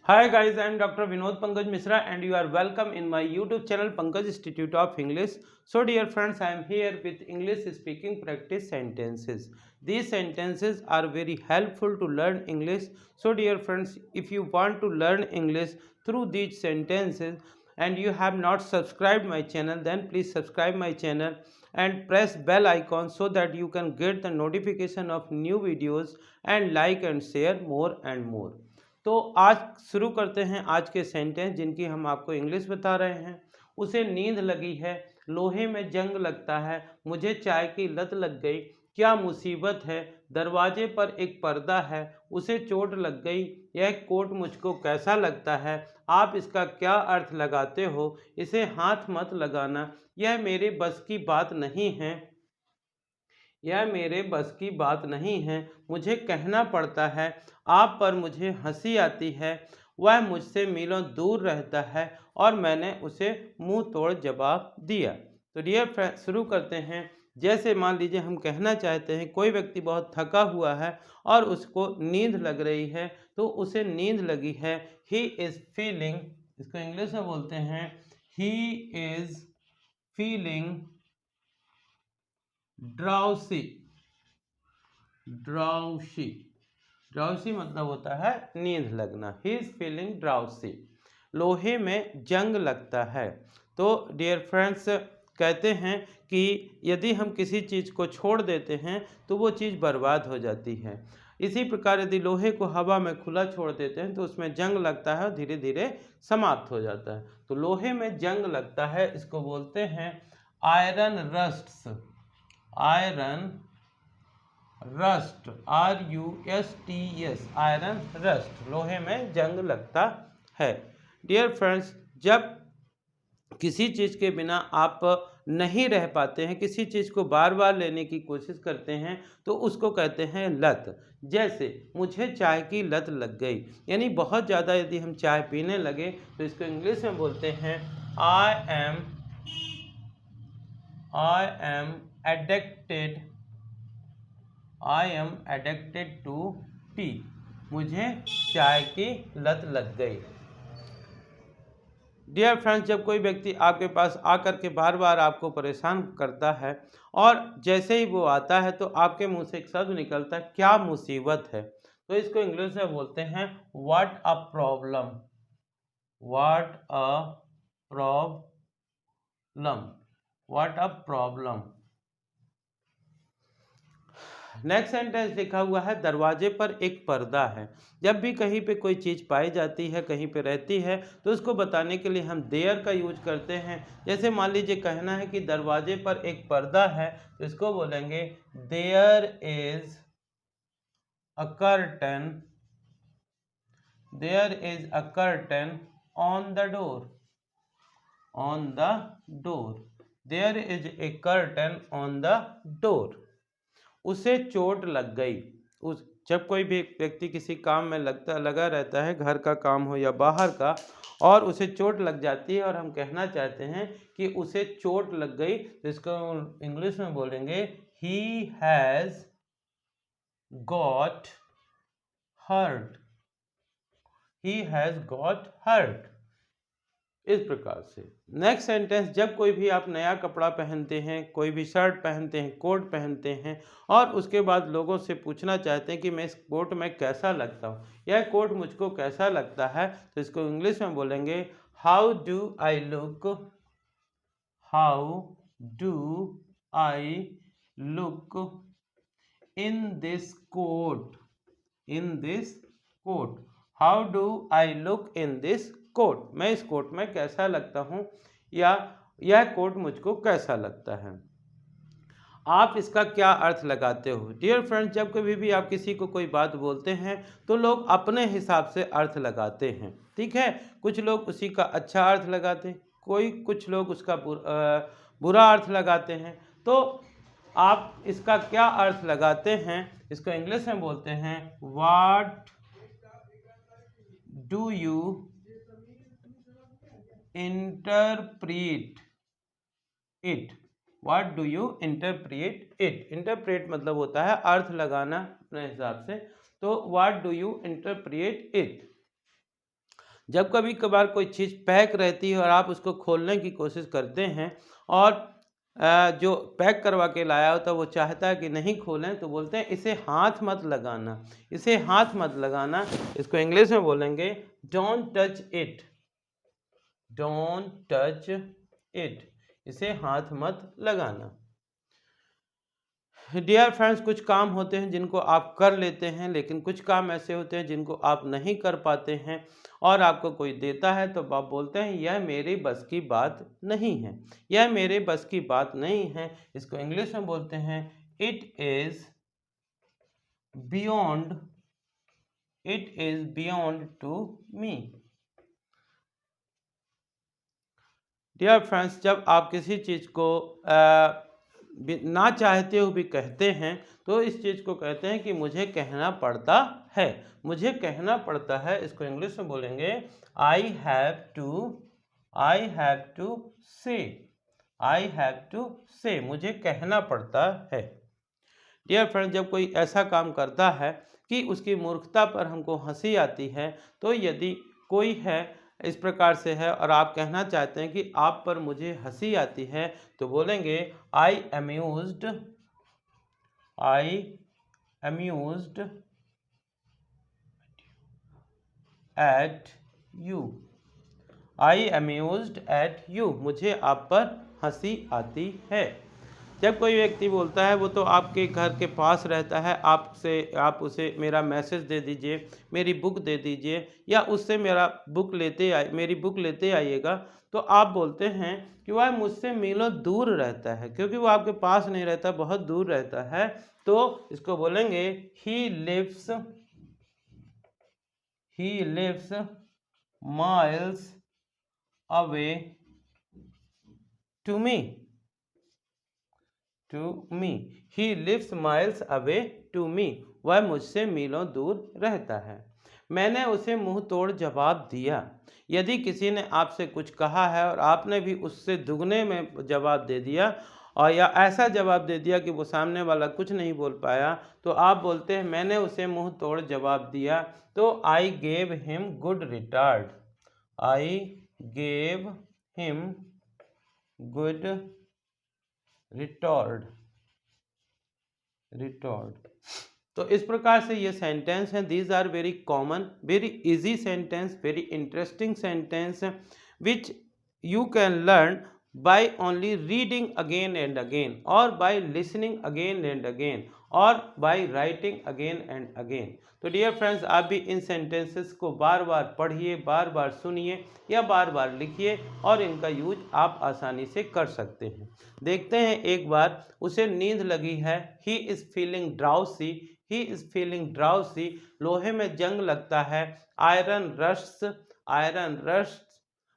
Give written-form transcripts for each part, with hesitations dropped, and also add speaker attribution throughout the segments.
Speaker 1: Hi guys, I am Dr. Vinod Pankaj Misra and you are welcome in my YouTube channel Pankaj Institute of English. So dear friends, I am here with English speaking practice sentences. These sentences are very helpful to learn English. So dear friends, if you want to learn English through these sentences and you have not subscribed my channel, then please subscribe my channel and press bell icon so that you can get the notification of new videos and like and share more and more. तो आज शुरू करते हैं आज के sentence जिनकी हम आपको इंग्लिश बता रहे हैं। उसे नींद लगी है, लोहे में जंग लगता है, मुझे चाय की लत लग गई, क्या मुसीबत है, दरवाजे पर एक पर्दा है, उसे चोट लग गई, यह कोट मुझको कैसा लगता है, आप इसका क्या अर्थ लगाते हो, इसे हाथ मत लगाना, यह मेरे बस की बात नहीं है, यह मेरे बस की बात नहीं है, मुझे कहना पड़ता है, आप पर मुझे हंसी आती है, वह मुझसे मीलों दूर रहता है और मैंने उसे मुंह तोड़ जवाब दिया। तो डियर फ्रेंड, शुरू करते हैं। जैसे मान लीजिए हम कहना चाहते हैं कोई व्यक्ति बहुत थका हुआ है और उसको नींद लग रही है, तो उसे नींद लगी है। ही इज़ फीलिंग, इसको इंग्लिश में बोलते हैं ही इज़ फीलिंग ड्राउसी। ड्राउसी, ड्राउसी मतलब होता है नींद लगना। He is feeling drowsy. लोहे में जंग लगता है। तो डियर फ्रेंड्स, कहते हैं कि यदि हम किसी चीज़ को छोड़ देते हैं तो वो चीज़ बर्बाद हो जाती है। इसी प्रकार यदि लोहे को हवा में खुला छोड़ देते हैं तो उसमें जंग लगता है और धीरे धीरे समाप्त हो जाता है। तो लोहे में जंग लगता है, इसको बोलते हैं iron rusts. Iron rust, RUSTS, iron rust, लोहे में जंग लगता है। डियर फ्रेंड्स, जब किसी चीज़ के बिना आप नहीं रह पाते हैं, किसी चीज़ को बार बार लेने की कोशिश करते हैं, तो उसको कहते हैं लत। जैसे मुझे चाय की लत लग गई, यानी बहुत ज़्यादा यदि हम चाय पीने लगे तो इसको इंग्लिश में बोलते हैं I am addicted to tea, मुझे चाय की लत लग गई। डियर फ्रेंड्स, जब कोई व्यक्ति आपके पास आकर के बार बार आपको परेशान करता है और जैसे ही वो आता है तो आपके मुंह से एक शब्द निकलता है, क्या मुसीबत है, तो इसको इंग्लिश में बोलते हैं what a problem. What a problem, what a problem. Next sentence लिखा हुआ है दरवाजे पर एक पर्दा है। जब भी कहीं पे कोई चीज़ पाई जाती है, कहीं पे रहती है, तो उसको बताने के लिए हम देयर का यूज करते हैं। जैसे मान लीजिए कहना है कि दरवाजे पर एक पर्दा है, तो इसको बोलेंगे there is a curtain, there is a curtain on the door, on the door, there is a curtain on the door. उसे चोट लग गई। उस जब कोई भी व्यक्ति किसी काम में लगा रहता है, घर का काम हो या बाहर का, और उसे चोट लग जाती है और हम कहना चाहते हैं कि उसे चोट लग गई, तो इसको इंग्लिश में बोलेंगे he has got hurt, he has got hurt. इस प्रकार से नेक्स्ट सेंटेंस, जब कोई भी आप नया कपड़ा पहनते हैं, कोई भी शर्ट पहनते हैं, कोट पहनते हैं और उसके बाद लोगों से पूछना चाहते हैं कि मैं इस कोट में कैसा लगता हूँ, यह कोट मुझको कैसा लगता है, तो इसको इंग्लिश में बोलेंगे how do I look, how do I look in this coat, in this coat, how do I look in this coat, मैं इस कोट में कैसा लगता हूँ या यह कोट मुझको कैसा लगता है। आप इसका क्या अर्थ लगाते हो। डियर फ्रेंड्स, जब कभी भी आप किसी को कोई बात बोलते हैं तो लोग अपने हिसाब से अर्थ लगाते हैं, ठीक है। कुछ लोग उसी का अच्छा अर्थ लगाते हैं, कुछ लोग उसका बुरा अर्थ लगाते हैं। तो आप इसका क्या अर्थ लगाते हैं, इसको इंग्लिश में बोलते हैं what do you interpret it, what do you interpret it. Interpret मतलब होता है अर्थ लगाना अपने हिसाब से, तो what do you interpret it. जब कभी कभार कोई चीज़ पैक रहती है और आप उसको खोलने की कोशिश करते हैं और जो पैक करवा के लाया होता है वो चाहता है कि नहीं खोलें, तो बोलते हैं इसे हाथ मत लगाना, इसे हाथ मत लगाना। इसको इंग्लिश में बोलेंगे don't touch it, don't touch it, इसे हाथ मत लगाना। डियर फ्रेंड्स, कुछ काम होते हैं जिनको आप कर लेते हैं, लेकिन कुछ काम ऐसे होते हैं जिनको आप नहीं कर पाते हैं और आपको कोई देता है तो आप बोलते हैं यह मेरी बस की बात नहीं है, यह मेरे बस की बात नहीं है। इसको इंग्लिश में बोलते हैं it is beyond, it is beyond to me. Dear friends, जब आप किसी चीज़ को ना चाहते हुए भी कहते हैं तो इस चीज़ को कहते हैं कि मुझे कहना पड़ता है, मुझे कहना पड़ता है। इसको इंग्लिश में बोलेंगे आई हैव टू से, आई हैव टू से, मुझे कहना पड़ता है। डियर फ्रेंड, जब कोई ऐसा काम करता है कि उसकी मूर्खता पर हमको हंसी आती है, तो यदि कोई है इस प्रकार से है और आप कहना चाहते हैं कि आप पर मुझे हंसी आती है, तो बोलेंगे I amused, I amused at you, I amused at you, मुझे आप पर हंसी आती है। जब कोई व्यक्ति बोलता है, वो तो आपके घर के पास रहता है, आप उसे मेरा मैसेज दे दीजिए, मेरी बुक दे दीजिए, या उससे मेरी बुक लेते आइएगा, तो आप बोलते हैं कि वह मुझसे मीलों दूर रहता है, क्योंकि वो आपके पास नहीं रहता, बहुत दूर रहता है। तो इसको बोलेंगे he lives miles away to me, he lives miles away to me, वह मुझसे मीलों दूर रहता है। मैंने उसे मुंह तोड़ जवाब दिया। यदि किसी ने आपसे कुछ कहा है और आपने भी उससे दुगने में जवाब दे दिया, और या ऐसा जवाब दे दिया कि वो सामने वाला कुछ नहीं बोल पाया, तो आप बोलते हैं मैंने उसे मुंह तोड़ जवाब दिया। तो I gave him good retort, I gave him good retort, तो इस प्रकार से ये सेंटेंस हैं। These are very common, very easy sentence, very interesting sentence which you can learn by only reading again and again, और by listening again and again, और by writing again and again. तो dear friends, आप भी इन sentences को बार बार पढ़िए, बार बार सुनिए या बार बार लिखिए, और इनका यूज आप आसानी से कर सकते हैं। देखते हैं एक बार, उसे नींद लगी है, he is feeling drowsy, he is feeling drowsy, लोहे में जंग लगता है, आयरन रस्ट्स,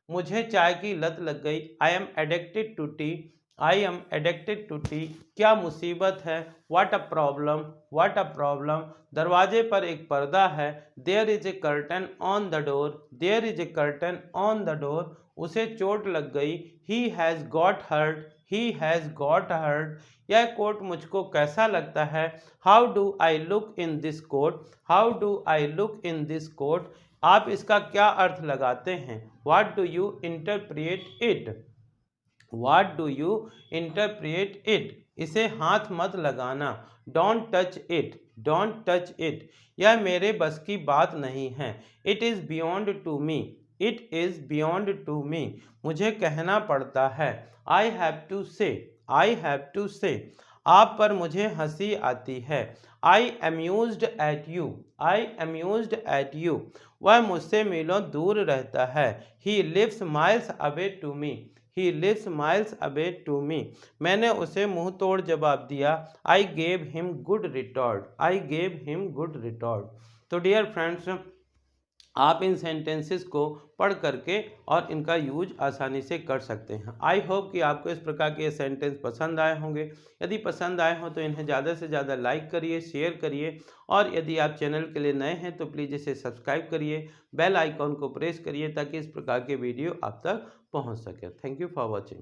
Speaker 1: मुझे चाय की लत लग गई, I am addicted to tea, I am addicted to tea, क्या मुसीबत है, व्हाट अ प्रॉब्लम, दरवाजे पर एक पर्दा है, there is a curtain on the door, there is a curtain on the door, उसे चोट लग गई, ही हैज़ गॉट हर्ट, यह कोट मुझको कैसा लगता है, how do I look in this coat, आप इसका क्या अर्थ लगाते हैं, what do you interpret it, इसे हाथ मत लगाना, डोंट टच इट, यह मेरे बस की बात नहीं है, it is beyond to me, मुझे कहना पड़ता है, आई हैव टू से, आप पर मुझे हंसी आती है, आई अम्यूज्ड एट यू, वह मुझसे मीलों दूर रहता है, he lives miles away to me, मैंने उसे मुंह तोड़ जवाब दिया, I gave him good retort. तो डियर फ्रेंड्स, आप इन सेंटेंसेस को पढ़ करके और इनका यूज आसानी से कर सकते हैं। आई होप कि आपको इस प्रकार के सेंटेंस पसंद आए होंगे। यदि पसंद आए हों तो इन्हें ज़्यादा से ज़्यादा लाइक करिए, शेयर करिए, और यदि आप चैनल के लिए नए हैं तो प्लीज़ इसे सब्सक्राइब करिए, बेल आइकॉन को प्रेस करिए ताकि इस प्रकार के वीडियो आप तक पहुँच सके। Thank you for watching.